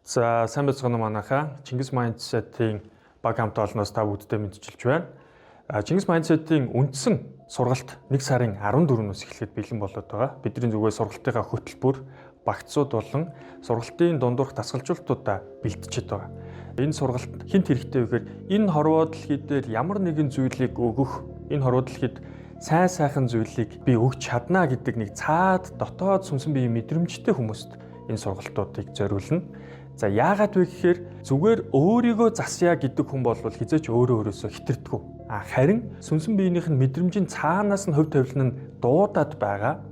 За сайн байцгаана манайхаа. Чингис Mindset-ийн баг хамт олноос та бүгдтэй мэдчилж байна. Чингис Mindset-ийн үндсэн сургалт 1 сарын 14-өөс эхлэхэд бэлэн болоод байгаа. Бидний зүгээр сургалтынхаа хөтөлбөр, багцууд болон сургалтын дундуур дасгалжуулалтуудаа бэлтжиж байгаа. Энэ сургалт хинт хэрэгтэй вэ гэхээр энэ хорвоо дэлхий дээр ямар нэгэн зүйлийг өгөх, энэ хорвоо дэлхийд сайн сайхан зүйлийг би өгч чадна гэдэг нэг цаад дотоод сүнсэн биеийн мэдрэмжтэй хүмүүст энэ сургалтуудыг зориулна. За яагаад вэ гэхээр зүгээр өөрийгөө засъя гэдэг хүн бол хизээч өөрөөсөө хитэрдэггүй. Харин сүнсэн биенийх нь мэдрэмжийн цаанаас нь хувь тавилан нь дуудаад байгаа.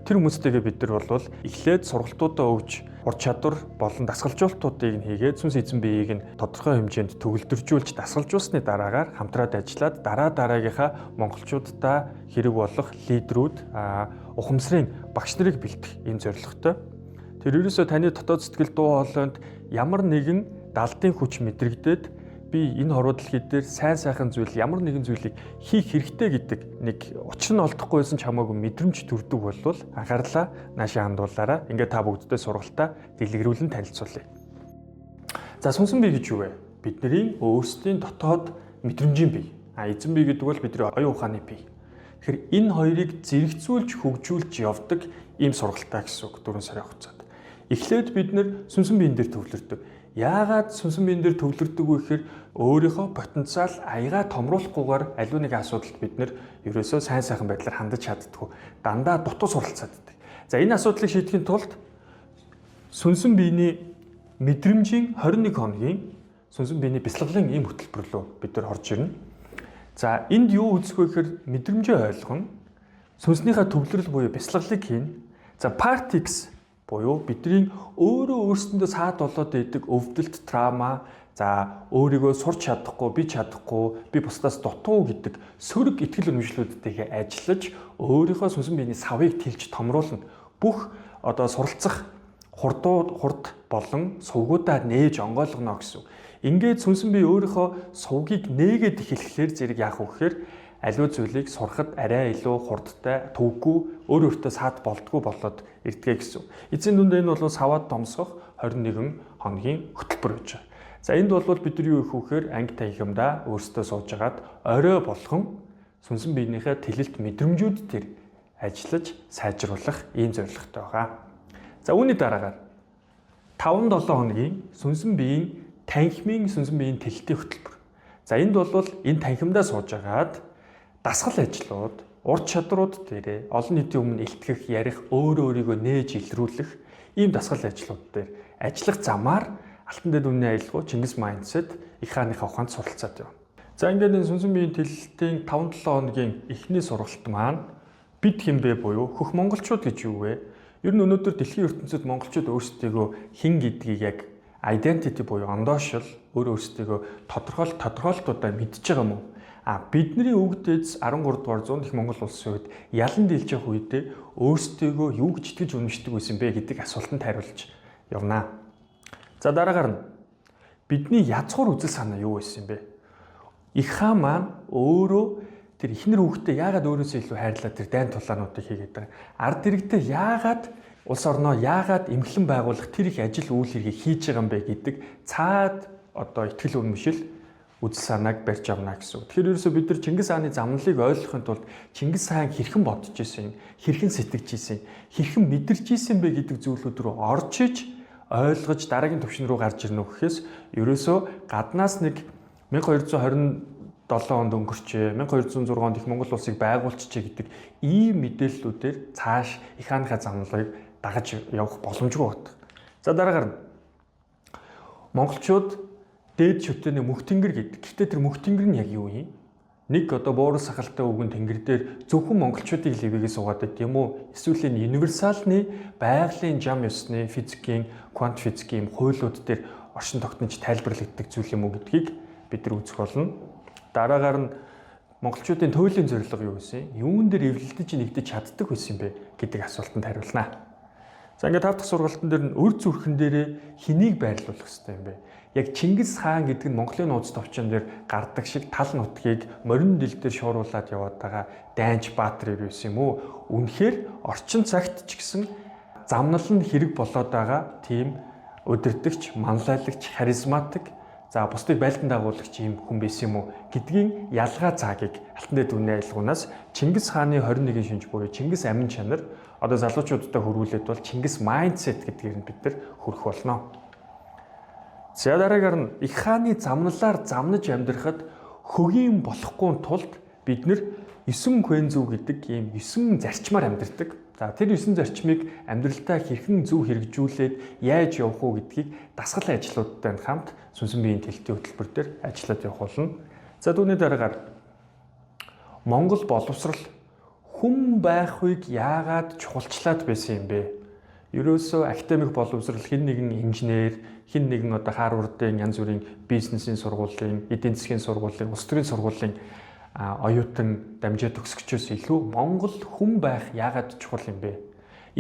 Тэр хүмүүстэйгээ бид нар бол эхлээд сургалтуудаа өгж ур чадвар болон дасгалжуулалтуудыг нь хийгээд сүнс эзэн биеийг нь тодорхой хэмжээнд төвлөрдөржүүлж дасгалжуулсны дараагаар хамтраад ажиллаад дараагийнхаа монголчуудаа хэрэг болох лидерүүд, ухамсарын багш нарыг бэлтгэх энэ зорилготой. Тэр ерөөсөө таны дотоод сэтгэл дуу хоолойнд ямар нэгэн далдын хүч мэдрэгдээд би энэ хорвоо дэлхий дээр сайн сайхан зүйл ямар нэгэн зүйлийг хийх хэрэгтэй гэдэг нэг учир нь олдохгүйсэн ч хамаагүй мэдрэмж төрдөг болвол анхаарлаа наашаа хандуулаарай. Ингээд та бүгдтэй сургалтаа дэлгэрүүлэн танилцуулъя. За сүнсэн бие гэж юу вэ? Бидний өөрсдийн дотоод мэдрэмжийн бие. Эзэн бие гэдэг бол бидний оюун ухааны бие. Тэгэхээр энэ хоёрыг зэрэгцүүлж хөгжүүлж явдаг ийм сургалтаа гэсэн үг 4 сарын хугацаанд. Эхлээд бид нэр сүнсэн биен дээр төвлөрдөг. Яагаад сүнсэн биен дээр төвлөрдөг вэ гэхээр өөрийнхөө потенциал аягаа томруулахгүйгээр аливаа нэг асуудалд бид нэр ерөөсөө сайн сайхан байдлаар хандаж чаддаггүй. Дандаа дутуу суралцаад байдаг. За энэ асуудлыг шийдэхин тулд сүнсэн биений мэдрэмжийн 21 хоногийн сүнсэн биений бяцлаглалын ийм хөтөлбөр рүү бид нар орж ирнэ. За энд юу үзэх вэ гэхээр мэдрэмжээ ойлгоно. Сүнснийхээ төвлөрөл буюу бяцлаглалыг хийнэ. За part X буюу бидний өөрөө өөрсөндөө саад болоод идэг өвдөлт, траума, за өөрийгөө сурч чадахгүй, би бусдаас дутуу гэдэг сөрөг итгэл үнэмшлүүдтэйгээ ажиллаж өөрийнхөө сүнсэн биений савыг тэлж томруулна. Бүх суралцах хурд болон сувгуудаа нээж онгойлгоно гэсэн. Ингээд сүнсэн бие өөрийнхөө сувгийг нээгээд эхлэхээр зэрэг яах вэ гэхээр аливаа зүйлийг сурахад арай илүү хурдтай, төвгүй, өөртөө саад болдгоо болоод ирдгээ гэсэн. Эцсийн дүнд энэ бол саваад томсгох 21 хоногийн хөтөлбөр гэж байна. За энд бол бид нар юу их вэхээр анги танхимдаа өөрсдөө сууж агаад орой болгон сүнсэн биенийхээ тэлэлт мэдрэмжүүд төр ажиллаж сайжруулах ийм зорилготой байгаа. За үүний дараагаар 5-7 хоногийн сүнсэн биеийн танхимын сүнсэн биеийн тэлэлтийн хөтөлбөр. За энд бол энэ танхимдаа сууж агаад дасгал ажлууд, ур чадрууд дээрээ олон нийтийн өмнө илтгэх, ярих, өөрийгөө нээж илрүүлэх ийм дасгал ажлууд дээр ажиллах замаар алтан дэд үнний аялал Чингис Mindset их хааныхаа ухаанд суралцаад байна. За ингээд энэ сүнсэн биеийн тэлэлтийн 5-7 хоногийн эхний сургалт маань бид хинбэ буюу хөх монголчууд гэж юу вэ? Ер нь өнөөдөр дэлхийн ертөнцид монголчууд өөрсдийгөө хин гэдгийг яг identity буюу ондоошил өөрөөсдийгөө тодорхойлолтуудаа мэдж байгаа юм уу? Бидний өвгдөөс 13 дугаар зуунд их Монгол улсын үед ялан дийлж явах үедээ өөрсдийгөө юу гэж итгэж үнэмшдэг байсан бэ гэдэг асуултанд хариулж явнаа. За дараагаар нь бидний язгуур үзэл санаа юу байсан бэ? Их хаан маань өөрөө тэр ихнэр хүүхдээ яагаад өөрөөсөө илүү хайрлаад тэр дайн тулаануудыг хийгээд байгаа. Ард иргэдээ яагаад улс орноо яагаад эмхлэн байгуулах тэр их ажил үйл хэргийг хийж байгаа юм бэ гэдэг цаад итгэл үнэмшил үзэл санааг барьж авна гэсэн. Тэгэхээр ерөөсөө бид нар Чингис хааны замналыг ойлгохын тулд Чингис хаан хэрхэн бодож исэн, хэрхэн сэтгэж исэн, хэрхэн мэдэрч исэн бэ гэдэг зүйлүүд рүү орж иж ойлгож дараагийн түвшин рүү гарч ирнэ гэхээс ерөөсөө гаднаас нэг 1227 онд өнгөрчээ, 1206 онд их Монгол улсыг байгуулчихжээ гэдэг ийм мэдээллүүдээр цааш их хааныхаа замналыг дагаж явах боломжгүй байна. За дараагаар нь монголчууд дээд шүтээний мөнх тэнгэр гэдэг. Гэхдээ тэр мөнх тэнгэр нь яг юу юм? Нэг буурал сахалтай өвгөн тэнгэр дээр зөвхөн монголчуудыг левигээ суугаад байт юм уу? Эсвэл энэ универсалны байгалийн зам ёсны физикийн, квант физикийн хуулиуд дээр оршин тогтнож тайлбарлагддаг зүйл юм уу гэдгийг бид нар үзэх болно. Дараагаар нь монголчуудын туйлын зорилго юу гэсэн? Юун дээр эвлэлдэж нэгдэж чаддаг байсан бэ гэдэг асуултанд хариулнаа. За ингээд 5 дахь сургалтын дээр нь өр зүрхэн дээрээ хэнийг байрлуулах хэрэгтэй юм бэ? Яг Чингис хаан гэдэг нь Монголын нууц товчон дээр гардаг шиг тал нутгийг морин дил дээр шууруулад яваад байгаа Дайнч Баатар ирсэн юм уу? Үнэхээр орчин цагт ч гэсэн замнал нь хэрэг болоод байгаа тийм удирдагч, манлайлагч, харизматик, за бусдыг байлдан дагуулагч ийм хүн байсан юм уу гэдгийн ялгаа цаагийг алтан дээд үнэ айлгуунаас Чингис хааны 21 шинж буюу Чингис амин чанар одоо залуучуудад хөрвүүлээд бол Чингис майндсет гэдгээр нь бид нар хүрэх болно. За дараагаар нь их хааны замналаар замнаж амьдрахад хөгийн болохгүй тулд бид нар 9 хвэн зүг гэдэг ийм 9 зарчмаар амьдардаг. За тэр 9 зарчмыг амьдралдаа хэрхэн зөв хэрэгжүүлээд яаж явах уу гэдгийг дасгал ажлуудтай хамт сүнсэн биеийн тэлтийн хөтөлбөр дээр ажиллаад явах болно. За түүний дараагаар Монгол боловсрал хүн байхыг яагаад чухалчлаад байсан юм бэ? Ерөөсөө академик боловсрал хэн нэгэн инженер, хэн нэгэн одоо Харвардын янз бүрийн бизнесийн сургуулийн, эдийн засгийн сургуулийн, улс төрийн сургуулийн оюутан дамжаад төгсгчөөс илүү Монгол хүн байх яагаад чухал юм бэ?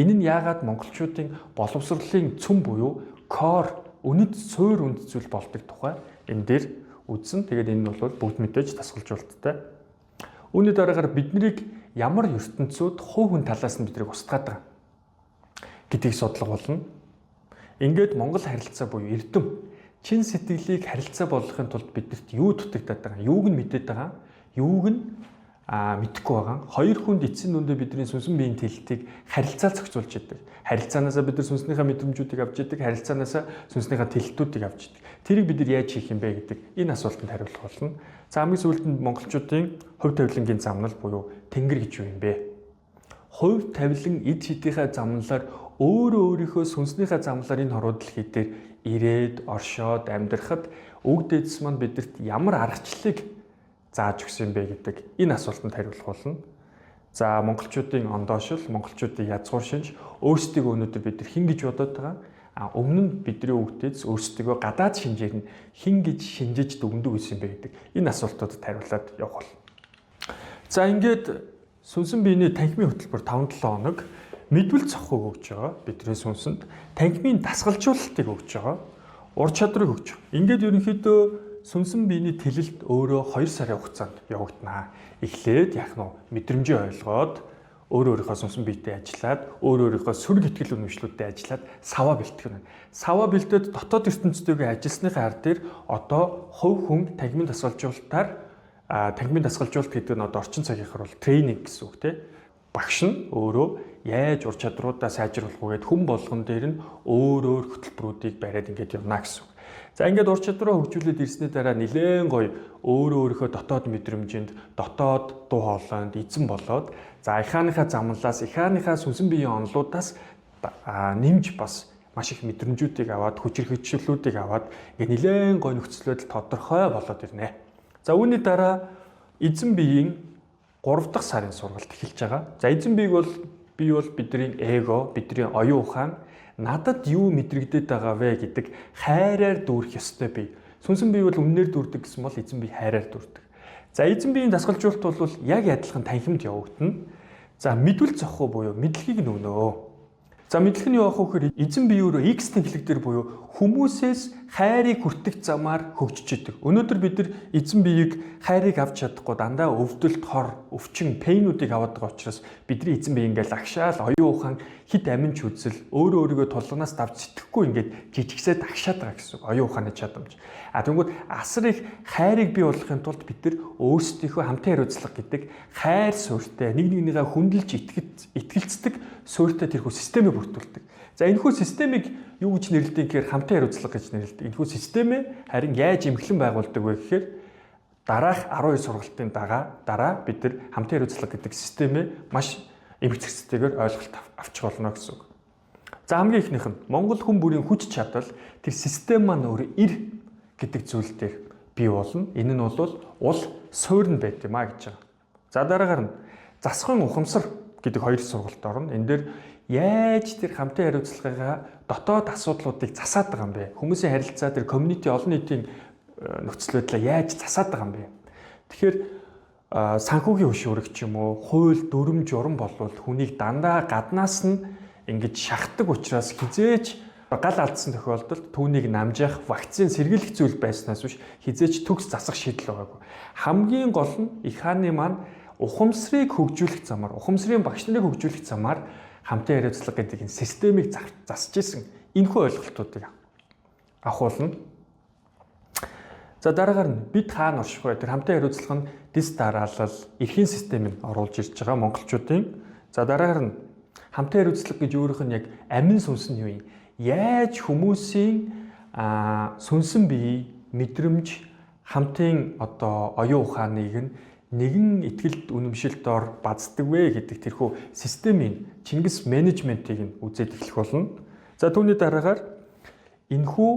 Энэ нь яагаад монголчуудын боловсролын цөм буюу core үнэт суур үнд зүйл болдог тухай энэ дээр үзсэн. Тэгээд энэ нь бол бүгд мэдээж дасгалжуулалттай. Үүний дараагаар биднийг ямар ертөнцүүд хувь хүн талаас нь биднийг устгаад байгаа гэдгийг судлах болно. Ингээд Монгол харилцаа буюу эрдэм чин сэтгэлийг харилцаа болгохын тулд бидэрт юу дутагдаад байгаа, юуг нь мэдээд байгаа, юуг нь мэдэхгүй байгаа. Хоёр хүнд эцсийн дүндээ бидний сүнсэн биеийн тэлтийг харилцаа зохицуулж идэг. Харилцаанаасаа бид нар сүнснийхээ мэдрэмжүүдийг авч идэг, харилцаанаасаа сүнснийхээ тэлтүүдийг авч идэг. Тэрийг бид нар яаж хийх юм бэ гэдэг энэ асуултанд хариулах болно. За хамгийн сүүлд нь монголчуудын хувь тавилангийн замнал буюу тэнгэр гэж юу юм бэ? Хувь тавилан эд шидийнхээ замналаар өөрөө өөрийнхөө сүнснийхээ замналаар энэ хорвоо дэлхий дээр ирээд оршоод амьдрахад өвөг дээдс маань бидэрт ямар аргачлалыг зааж өгсөн бэ гэдэг энэ асуултанд хариулах болно. За монголчуудын ондоошил, монголчуудын язгуур шинж өөрсдөө өнөөдөр бид нар хэн гэж бодоод байгаа? Өмнө нь бидний өвөг дээдс өөрсдөө гадаад шинжээр нь хэн гэж шинжиж дүгндэг байсан бэ гэдэг энэ асуултуудад хариулаад явах болно. За ингээд сүнсэн биений танхимын хөтөлбөр 5-7 хоног мэдвэл цохог өгч байгаа. Бидний сүнсэнд танхимын дасгалжуулалтыг өгч байгаа. Ур чадрыг өгч байгаа. Ингээд ерөнхийдөө сүнсэн биений тэлэлт өөрөө 2 сарын хугацаанд явагдана. Эхлээд яг нь мэдрэмжээ ойлгоод өөрийнхөө сүнсэн биетэй ажиллаад өөрийнхөө сүрэг итгэл үнэмшлүүдтэй ажиллаад саваа бэлтгэх нь. Саваа бэлдээд дотоод ертөнцтэйгээ ажилласныхаа ар дээр одоо хувь хүн танхимын дасгалжуулалтаар танхимын дасгалжуулалт гэдэг нь одоо орчин цагийнхаар бол тренинг гэсэн үг тийм. Багш нь өөрөө яаж ур чадруудаа сайжруулах вэ гэд хүн болгон дээр нь өөр хөтөлбөрүүдийг бариад ингэж явна гэсэн үг. За ингээд ур чадвараа хөгжүүлээд ирсний дараа нэлээд гоё өөрийнхөө дотоод мэдрэмжинд, дотоод дуу хоолойнд эзэн болоод за ихааныхаа замналаас, ихааныхаа сүнсэн биеийн онолуудаас нэмж бас маш их мэдрэмжүүдийг аваад, хүчрэх хөвчлүүдийг аваад ингээд нэлээд гоё нөхцөлөд тодорхой болоод ирнэ. За үүний дараа эзэн биеийн 3 дахь сарын сургалт эхэлж байгаа. За эзэн бие бол бидний эго, бидний оюун ухаан надад юу мэдрэгдээд байгаа вэ гэдэг хайраар дүүрэх ёстой бие. Сүнсэн бие бол үннээр дүүрдэг гэсэн бол эзэн бие хайраар дүүрдэг. За эзэн биеийн дасгалжуулалт бол яг адилхан танхимд явагдана. За мэдвэл зохио буюу мэдлэгийг нөгнөө. За мэдлэг нь юу ах вэ гэхээр эзэн бие өөрөө X тэнхлэг дээр буюу хүмүүсээс хайрыг хүртэх замаар хөгжиж идэг. Өнөөдөр бид нар эзэн биеийг хайрыг авч чадахгүй дандаа өвдөлт, хор, өвчин, пейнүүдийг аваад байгаа учраас бидний эзэн бие ингээл агшаал, оюун ухаан, хит аминч үзэл, өөрийгөө тулганаас давж сэтгэхгүй ингээд жижигсээд агшаад байгаа гэсэн үг. Оюун ухааны чадамж. Тэгвэл асар их хайрыг бий болгохын тулд бид нар өөрсдийнхөө хамтын хариуцлага гэдэг хайр суурьтай, нэг нэгнийгээ хүндэлж итгэлцдэг суурьтай тэрхүү системийг бүрдүүлдэг. За энэхүү системийг юу гэж нэрлэдэг гэхээр хамтын хариуцлага гэж нэрлэдэг. Энэхүү системээ харин яаж эмхлэн байгуулдаг вэ гэхээр дараах 12 сургалтын дараа бид нар хамтын хариуцлага гэдэг системээ маш эмгэгцтэйгээр ойлголт авчих болно гэсэн үг. За хамгийн ихнийх нь Монгол хүн бүрийн хүч чадал тэр систем маань өөрөө ир гэдэг зүйл дээр бий болно. Энэ нь бол ул суурь нь байт юм а гэж байгаа. За дараагаар нь засахын ухамсар гэдэг 2 сургалт орно. Энэ дээр яаж тэр хамтын хариуцлагыг дотоод асуудлуудыг засаад байгаа юм бэ? Хүмүүсийн харилцаа тэр community олон нийтийн нөхцөл байдлаа яаж засаад байгаа юм бэ? Тэгэхээр санхүүгийн хөшүүрэг ч юм уу, хууль, дүрм, журам болвол хүнийг дандаа гаднаас нь ингэж шахдаг учраас хизээж гал алдсан тохиолдолд түүнийг намжаах вакцин сэргийлэх зүйл байснаас биш хизээж төгс засах шийдэл байгаагүй. Хамгийн гол нь их хааны маань ухамсарыг хөгжүүлэх замаар, ухамсарын багш нарыг хөгжүүлэх замаар хамтын хариуцлага гэдэг энэ системийг засж исэн энэхүү ойлголтуудыг авахулна. За дараагаар нь бид хаана орших вэ? Тэр хамтын хариуцлага нь дэс дараалал эрхийн системийг оруулж ирж байгаа монголчуудын. За дараагаар нь хамтын хариуцлага гэж өөрийнх нь яг амин сүнс нь юу юм? Яаж хүмүүсийн сүнсэн бие, мэдрэмж, хамтын оюун ухааныг нэгэн итгэлд үнэмшилт ор баздаг вэ гэдэг тэрхүү системийн Чингис менежментийг үзээд эхлэх болно. За түүний дараагаар энэхүү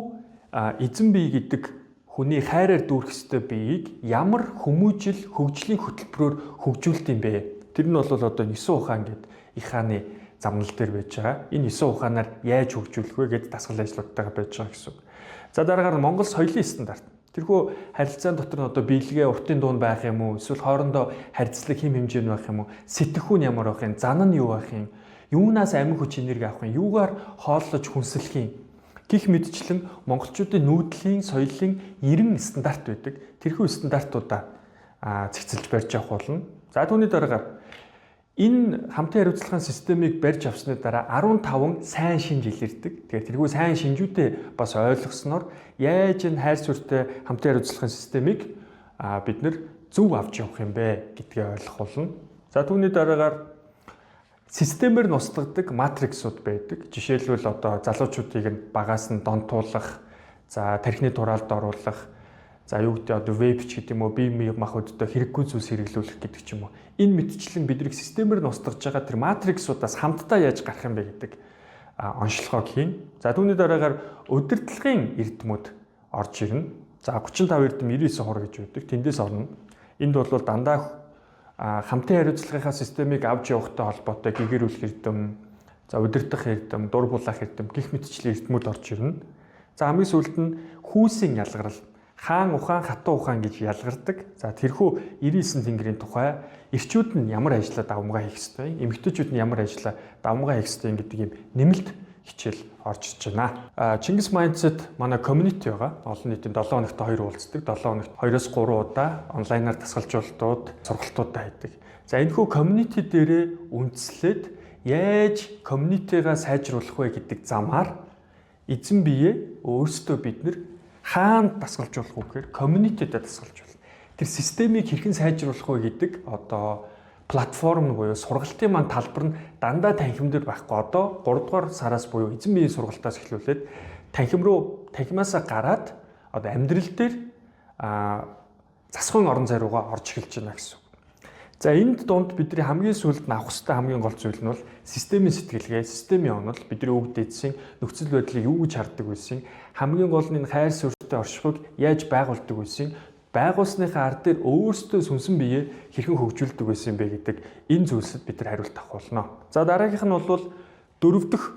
эзэн бие гэдэг хүний хайраар дүүрэх ёстой биеийг ямар хүмүүжил, хөгжлийн хөтөлбөрөөр хөгжүүлт юм бэ? Тэр нь бол одоо 9 ухаан гэдэг их хааны замнал дээр байж байгаа. Энэ 9 ухаанаар яаж хөгжүүлэх вэ гэдэг дасгал ажлуудтайгаа байж байгаа гэсэн үг. За дараагаар Монгол соёлын стандарт. Тэрхүү харилцаан дотор нь биелгээ уртын дуун байх юм уу? Эсвэл хоорондоо харьцлаг хэм хэмжээ нь байх юм уу? Сэтгэхүүн ямар байх юм? Зан нь юу байх юм? Юунаас амин хүч энерги авах юм? Юугаар хооллож хүнслэх юм? Гэх мэтчлэн монголчуудын нүүдлийн соёлын 90 стандарт байдаг. Тэрхүү стандартуудаа цэгцэлж барьж авах болно. За түүний дараагаар энэ хамтын хариуцлагын системийг барьж авсны дараа 15 сайн шинж илэрдэг. Тэгэхээр тэрхүү сайн шинжүүдээ бас ойлгосноор яаж энэ хайр суурьтай хамтын хариуцлагын системийг бид нэр зөв авч явах юм бэ гэдгээ ойлгох болно. За түүний дараагаар системээр нь устгадаг матриксууд байдаг. Жишээлбэл залуучуудыг нь багаас нь донтуулах, за тархины тураалд оруулах, за юу гэдэг веб ч гэдэг юм уу, бие махбодтой хэрэггүй зүйлс хэрэглүүлэх гэдэг ч юм уу. Энэ мэтчлэн бидрийг системээр нь устгаж байгаа тэр матриксуудаас хамтдаа яаж гарах юм бэ гэдэг онцлогоог хийн. За түүний дараагаар удирдлагын эрдэмүүд орж ирнэ. За 35 эрдэм 99 хор гэж байдаг. Тэндээс орно. Энд бол дандаа хамтын хариуцлагынхаа системийг авч явахтай холбоотой гэгэрүүлэх эрдэм, за удирдах эрдэм, дур булаах эрдэм гэх мэтчлэн эрдэмүүд орж ирнэ. За хамгийн сүүлд нь хүүсийн ялгарал, хаан ухаан, хатуу ухаан гэж ялгардаг. За тэрхүү 99 тэнгэрийн тухай эрчүүд нь ямар ажиллаа давмгаа хийх ёстой, эмэгтэйчүүд нь ямар ажиллаа давмгаа хийх ёстой гэдэг юм нэмэлт хичээл орж ирж байна. Чингис Mindset манай community байгаа. Олон нийтийн 7 хоногт 2 уулздаг. 7 хоногт 2-оос 3 удаа онлайнаар дасгалжуулалтууд, сургалтуудаа хийдэг. За энэхүү community дээрээ үндэслээд яаж community-гаа сайжруулах вэ гэдэг замаар эзэн бие өөрсдөө бид нэр хаана дасгалжуулах вэ гэхээр community-д дасгалжуулах. Тэр системийг хэрхэн сайжруулах вэ гэдэг платформ буюу сургалтын маань талбар нь дандаа танхимдэр байхгүй. 3 дугаар сараас буюу эзэн биеийн сургалтаас эхлүүлээд танхимаасаа гараад амьдрал дээр засахын орон зай руугаа орж эхэлж байна гэсэн. За энд донд бидний хамгийн сүүлд нь авах хэрэгтэй хамгийн гол зүйл нь бол системийн сэтгэлгээ, системийн онол, бидний өвөг дээдсийн нөхцөл байдлыг юу гэж харддаг байсан, хамгийн гол нь хайр суурьтай оршихуйг яаж байгуулдаг байсан, байгуулсныхаа ард дээр өөрсдөө сүнсэн бие хэрхэн хөгжүүлдэг байсан бэ гэдэг энэ зүйлсэд бид нар хариулт авах болно. За дараагийнх нь бол 4 дахь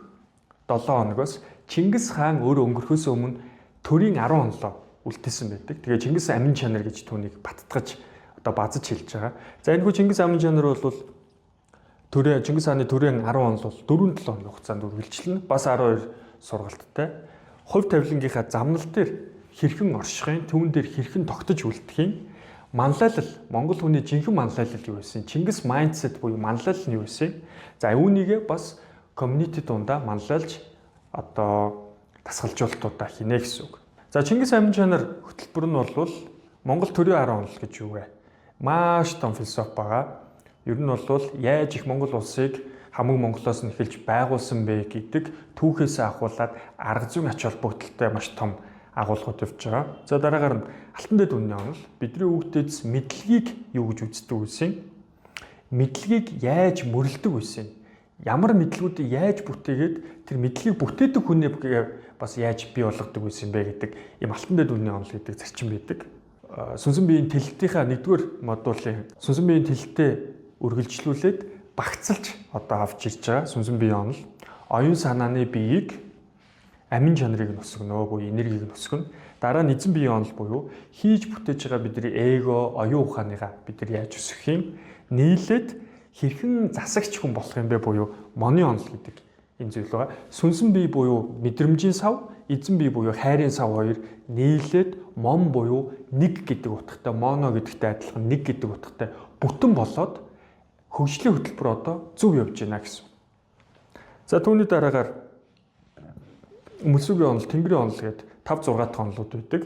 7 хоногоос Чингис хаан өөрөө өнгөрөхөөс өмнө төрийн 10 хонлоо үлдээсэн байдаг. Тэгээ Чингис амин чанар гэж түүнийг баттгаж базаж хэлж байгаа. За энэхүү Чингис амин чанар бол Чингис хааны төрийн 10 хонл бол 4-7 хоногийн хугацаанд үргэлжлэнэ. Бас 12 сургалттай. Хувь тавилангийнхаа замнал дээр хэрхэн оршихын, түүн дээр хэрхэн тогтож үлдэхийн, манлайлал, монгол хүний жинхэнэ манлайлал юу байсан? Чингис Mindset буюу манлайлал нь юу байсан? За үүнийгээ бас community дундаа манлайлж дасгалжуулалтуудаа хийнэ гэсэн үг. За Чингис амин чанар хөтөлбөр нь бол Монгол төрийн 10 хонл гэж юу вэ? Маш том философи байгаа. Ер нь бол яаж их Монгол улсыг хамаг Монголоос нь эхэлж байгуулсан бэ гэдэг түүхээс ахуулаад арга зүйн ач холбогдолтой маш том агуулгууд явж байгаа. За дараагаар нь алтан дэд үнний онол бидний өвгдөөс мэдлэгийг юу гэж үздэг байсан? Мэдлэгийг яаж мөрлөдөг байсан? Ямар мэдлгүүдийг яаж бүтээгээд тэр мэдлэгийг бүтээдэг хүнээ бас яаж бий болгодог байсан бэ гэдэг ийм алтан дэд үнний онол гэдэг зарчим байдаг. Сүнсэн биеийн тэлэлтийнхаа 1-р модулийн сүнсэн биеийн тэлэлтээ үргэлжлүүлээд багцалж авч ирж байгаа сүнсэн биеийн онол оюун санааны биеийг амин чанарыг нь өсгөнө буюу энергийг нь өсгөнө. Дараа нь эзэн биеийн онол буюу хийж бүтээж байгаа бидний эго, оюун ухааныгаа бид нар яаж өсгөх юм? Нийлээд хэрхэн засагч хүн болох юм бэ буюу моны онол гэдэг энэ зүйл байгаа. Сүнсэн бие буюу мэдрэмжийн сав, эзэн бие буюу хайрын сав хоёр нийлээд мон буюу нэг гэдэг утгатай, моно гэдэгтэй адилхан нэг гэдэг утгатай бүтэн болоод хөгжлийн хөтөлбөр зөв явж байна гэсэн. За түүний дараагаар мөсөгийн онол, тэнгэрийн онол гэдэг 5 6 дахь онолууд байдаг.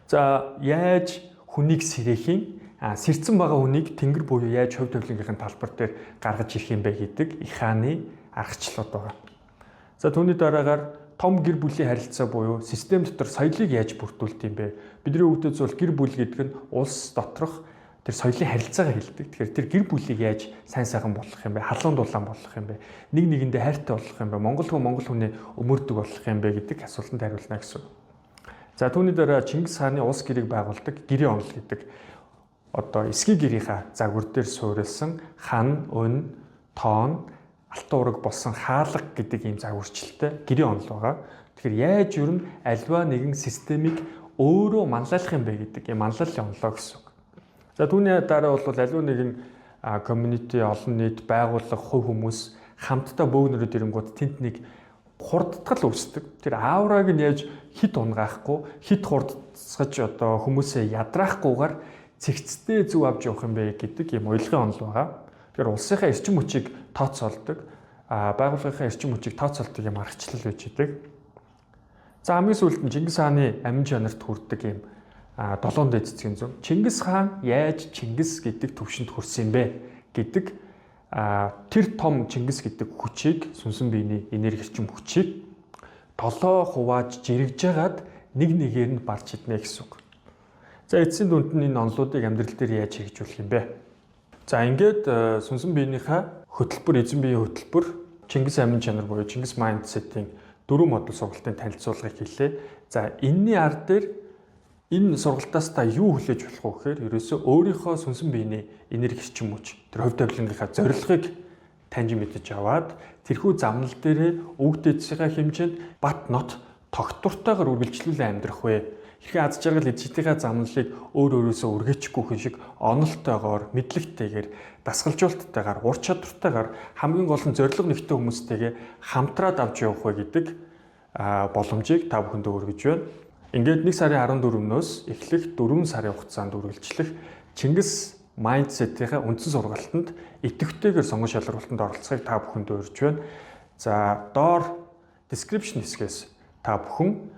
За яаж хүнийг сэрээхийн сэрцэн байгаа хүнийг тэнгэр буюу яаж хувь тавилангын талбар дээр гаргаж ирэх юм бэ гэдэг их хааны аргачлалууд байгаа. За түүний дараагаар том гэр бүлийн харилцаа буюу систем дотор соёлыг яаж бүрдүүлдэг юм бэ? Бидний өвдөж бол гэр бүл гэдэг нь улс доторх тэр соёлын харилцаагаа хэлдэг. Тэгэхээр тэр гэр бүлийг яаж сайн сайхан болгох юм бэ? Халуун дулаан болгох юм бэ? Нэг нэгэндээ хайртай болгох юм бэ? Монгол хүний өмөрдөг болгох юм бэ гэдэг асуултанд хариулна гэсэн. За түүний дараа Чингис хааны улс гэрийг байгуулдаг гэрийн онол гэдэг одоо эсгий гэрийнхаа загвар дээр суурилсан хан, өн, тоон, алтан ураг болсон хаалга гэдэг ийм загварчлалтай гэрийн онол байгаа. Тэгэхээр яаж юу н альва нэгэн системийг өөрөө манлайлах юм бэ гэдэг ийм манлайлалын онолоо гэсэн. За түүний дараа бол альва нэгэн community олон нийт байгууллага хувь хүмүүс хамтдаа бөөгнөрөд ирэнгууд тэнд нэг хурдтгал үүсдэг. Тэр аураг нь яаж хит унгаахгүй, хит хурдцгаж одоо хүмүүсээ ядраахгүйгээр цэгцтэй зөв авч явах юм бэ гэдэг ийм уялгын онол байгаа. Тэгэхээр улсынхаа эрчим хүчийг тооцоолдог, байгууллагынхаа эрчим хүчийг тооцоолдог юм аргачлал байж идэг. За хамгийн сүүлд нь Чингис хааны амин чанарт хүрдэг ийм 7 дэд цэцгийн зөв. Чингис хаан яаж Чингис гэдэг төвшөнд хүрсэн юм бэ гэдэг тэр том Чингис гэдэг хүчийг сүнсэн биений энерги эрчим хүчийг 7 хувааж жирэгж ягаад нэг нэгээр нь барж иднэ гэсэн үг. За эцсийн дүнд нь энэ онолуудыг амьдрал дээр яаж хэрэгжүүлэх юм бэ? За ингээд сүнсэн биенийхээ хөтөлбөр, эзэн биеийн хөтөлбөр, Чингис амин чанар буюу Чингис майндсетийн 4 модуль сургалтын танилцуулгыг хэллээ. За энэний ард дээр энэ сургалтаас та юу хүлээж болох вэ гэхээр ерөөсөө өөрийнхөө сүнсэн биений энерги эрчим хүч, тэр хувь тавилангийнхаа зорилгыг таньж мэдэж аваад тэрхүү замнал дээрээ үг дэдсийнхаа хэмжээнд бат нот тогтвортойгоор үргэлжлүүлэн амьдрах вэ. Хэрхэн аз жаргал эзэнтийнхээ замналыг өөр өөрөөсөө үргээчихгүй хүн шиг онолтойгоор, мэдлэгтэйгээр, дасгалжуулалттайгаар, ур чадвартайгаар хамгийн гол нь зорилго нэгтэй хүмүүстэйгээ хамтраад авч явах вэ гэдэг боломжийг та бүхэндээ өргөж байна. Ингээд 1 сарын 14-өөс эхлэх 4 сарын хугацаанд үргэлжлэх Чингис майндсетийнхээ үндсэн сургалтанд идэвхтэйгээр сонгон шалралтанд оролцохыг та бүхэнд урьж байна. За доор description хэсгээс та бүхэн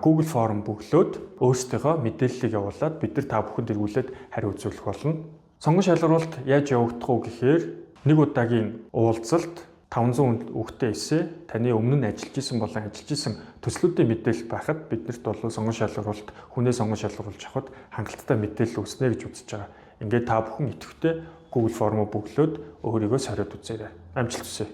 Google форм бөглөөд өөрсдийнхөө мэдээллийг явуулаад бид нар та бүхэнд эргүүлээд хариу үзүүлэх болно. Сонгон шалралт яаж явагдах вэ гэхээр нэг удаагийн уулзалт 500 үгтэй эссе таны өмнө нь ажиллаж исэн болон ажиллаж исэн төслүүдийн мэдээлэл байхад биднэрт бол сонгон шалгаруулалт хүнээ сонгон шалгаруулж авахд хангалттай мэдээлэл өгснэ гэж үзэж байгаа. Ингээд та бүхэн идэвхтэй Google формоо бөглөөд өөрийгөө сориод үзээрэй. Амжилт хүсье.